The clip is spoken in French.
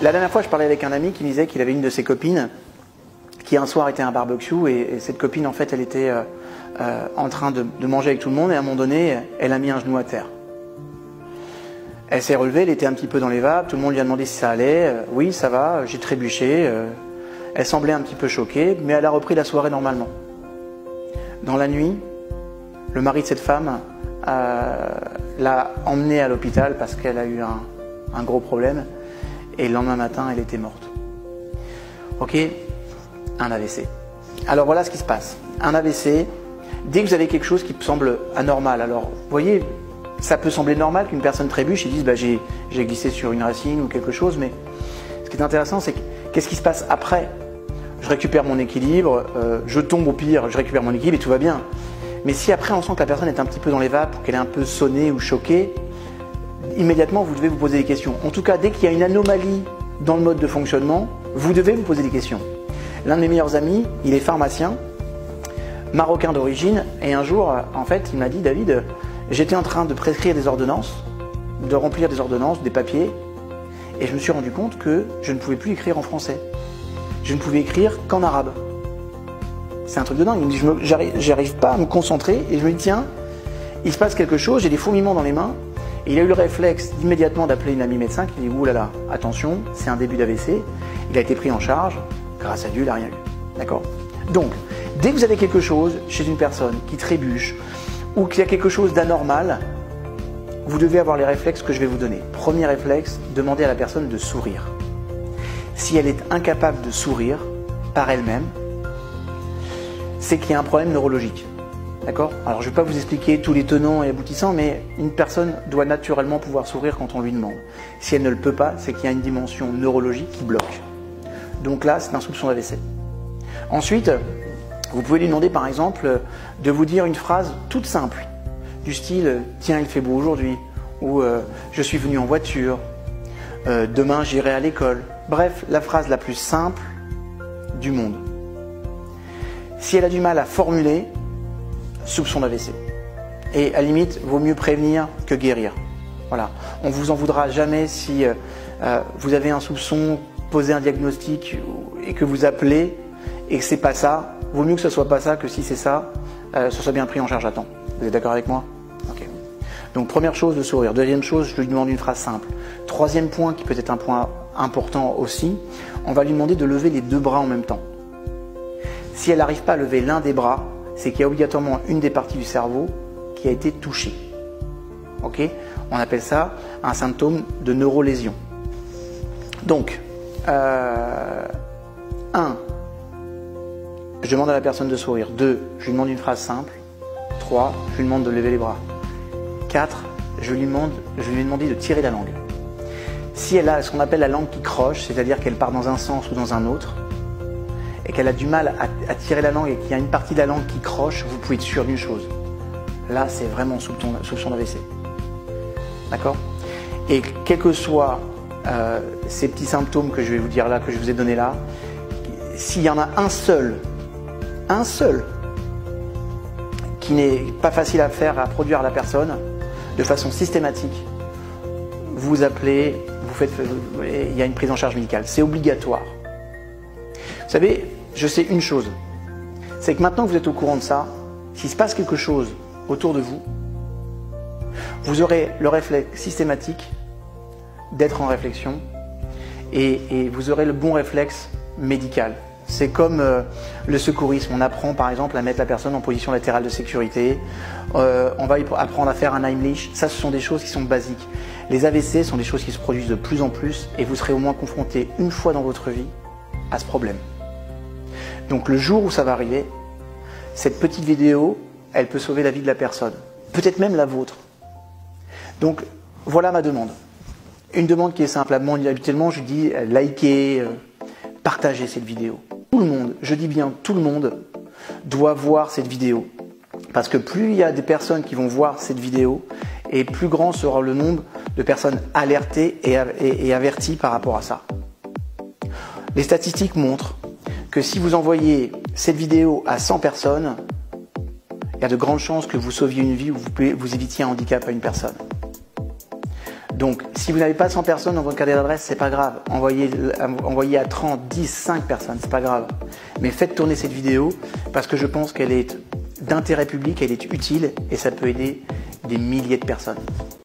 La dernière fois, je parlais avec un ami qui me disait qu'il avait une de ses copines qui un soir était à un barbecue et cette copine, en fait, elle était en train de manger avec tout le monde et à un moment donné, elle a mis un genou à terre. Elle s'est relevée, elle était un petit peu dans les vapes, tout le monde lui a demandé si ça allait. Oui, ça va, j'ai trébuché. Elle semblait un petit peu choquée, mais elle a repris la soirée normalement. Dans la nuit, le mari de cette femme l'a emmenée à l'hôpital parce qu'elle a eu un gros problème. Et le lendemain matin, elle était morte. Ok, un AVC. Alors voilà ce qui se passe. Un AVC, dès que vous avez quelque chose qui semble anormal, alors vous voyez, ça peut sembler normal qu'une personne trébuche et dise bah, j'ai glissé sur une racine ou quelque chose, mais ce qui est intéressant, c'est qu'est-ce qui se passe après? Je récupère mon équilibre, je tombe au pire, je récupère mon équilibre et tout va bien. Mais si après on sent que la personne est un petit peu dans les vapes, qu'elle est un peu sonnée ou choquée, immédiatement vous devez vous poser des questions. En tout cas, dès qu'il y a une anomalie dans le mode de fonctionnement, vous devez vous poser des questions. L'un de mes meilleurs amis, il est pharmacien, marocain d'origine, et un jour, en fait, il m'a dit, David, j'étais en train de prescrire des ordonnances, de remplir des ordonnances, des papiers, et je me suis rendu compte que je ne pouvais plus écrire en français. Je ne pouvais écrire qu'en arabe. C'est un truc de dingue. Il me dit, j'arrive pas à me concentrer, et je me dis, tiens, il se passe quelque chose, j'ai des fourmillements dans les mains, et il a eu le réflexe immédiatement d'appeler une amie médecin qui dit, oulala, attention, c'est un début d'AVC. Il a été pris en charge, grâce à Dieu, il n'a rien eu. D'accord? Donc, dès que vous avez quelque chose chez une personne qui trébuche ou qu'il y a quelque chose d'anormal, vous devez avoir les réflexes que je vais vous donner. Premier réflexe, demandez à la personne de sourire. Si elle est incapable de sourire par elle-même, c'est qu'il y a un problème neurologique. D'accord? Alors, je ne vais pas vous expliquer tous les tenants et aboutissants, mais une personne doit naturellement pouvoir sourire quand on lui demande. Si elle ne le peut pas, c'est qu'il y a une dimension neurologique qui bloque. Donc là, c'est un soupçon d'AVC. Ensuite, vous pouvez lui demander par exemple de vous dire une phrase toute simple, du style « Tiens, il fait beau aujourd'hui » ou « Je suis venu en voiture »,« Demain, j'irai à l'école ». Bref, la phrase la plus simple du monde. Si elle a du mal à formuler, soupçon d'AVC. Et à la limite, vaut mieux prévenir que guérir. Voilà. On ne vous en voudra jamais si vous avez un soupçon, posez un diagnostic et que vous appelez et que c'est pas ça. Vaut mieux que ce soit pas ça que si c'est ça, ce soit bien pris en charge à temps. Vous êtes d'accord avec moi? Ok. Donc première chose, le sourire. Deuxième chose, je lui demande une phrase simple. Troisième point, qui peut être un point important aussi, on va lui demander de lever les deux bras en même temps. Si elle n'arrive pas à lever l'un des bras, c'est qu'il y a obligatoirement une des parties du cerveau qui a été touchée. Ok? On appelle ça un symptôme de neurolésion. Donc, 1, je demande à la personne de sourire. 2, je lui demande une phrase simple. 3, je lui demande de lever les bras. 4, je lui ai demandé de tirer la langue. Si elle a ce qu'on appelle la langue qui croche, c'est-à-dire qu'elle part dans un sens ou dans un autre, et qu'elle a du mal à tirer la langue et qu'il y a une partie de la langue qui croche, vous pouvez être sûr d'une chose. Là, c'est vraiment soupçon d'AVC. D'accord? Et quels que soient ces petits symptômes que je vais vous dire là, que je vous ai donnés là, s'il y en a un seul, qui n'est pas facile à faire, à produire à la personne, de façon systématique, vous appelez, il y a une prise en charge médicale. C'est obligatoire. Vous savez, je sais une chose, c'est que maintenant que vous êtes au courant de ça, s'il se passe quelque chose autour de vous, vous aurez le réflexe systématique d'être en réflexion et vous aurez le bon réflexe médical. C'est comme le secourisme. On apprend par exemple à mettre la personne en position latérale de sécurité. On va apprendre à faire un Heimlich. Ça, ce sont des choses qui sont basiques. Les AVC sont des choses qui se produisent de plus en plus et vous serez au moins confronté une fois dans votre vie à ce problème. Donc le jour où ça va arriver, cette petite vidéo, elle peut sauver la vie de la personne. Peut-être même la vôtre. Donc voilà ma demande. Une demande qui est simple. Habituellement, je dis likez, partagez cette vidéo. Tout le monde, je dis bien tout le monde, doit voir cette vidéo. Parce que plus il y a des personnes qui vont voir cette vidéo, et plus grand sera le nombre de personnes alertées et averties par rapport à ça. Les statistiques montrent que si vous envoyez cette vidéo à 100 personnes, il y a de grandes chances que vous sauviez une vie ou vous évitiez un handicap à une personne. Donc, si vous n'avez pas 100 personnes dans votre carnet d'adresse, c'est pas grave. Envoyez à 30, 10, 5 personnes, c'est pas grave. Mais faites tourner cette vidéo parce que je pense qu'elle est d'intérêt public, elle est utile et ça peut aider des milliers de personnes.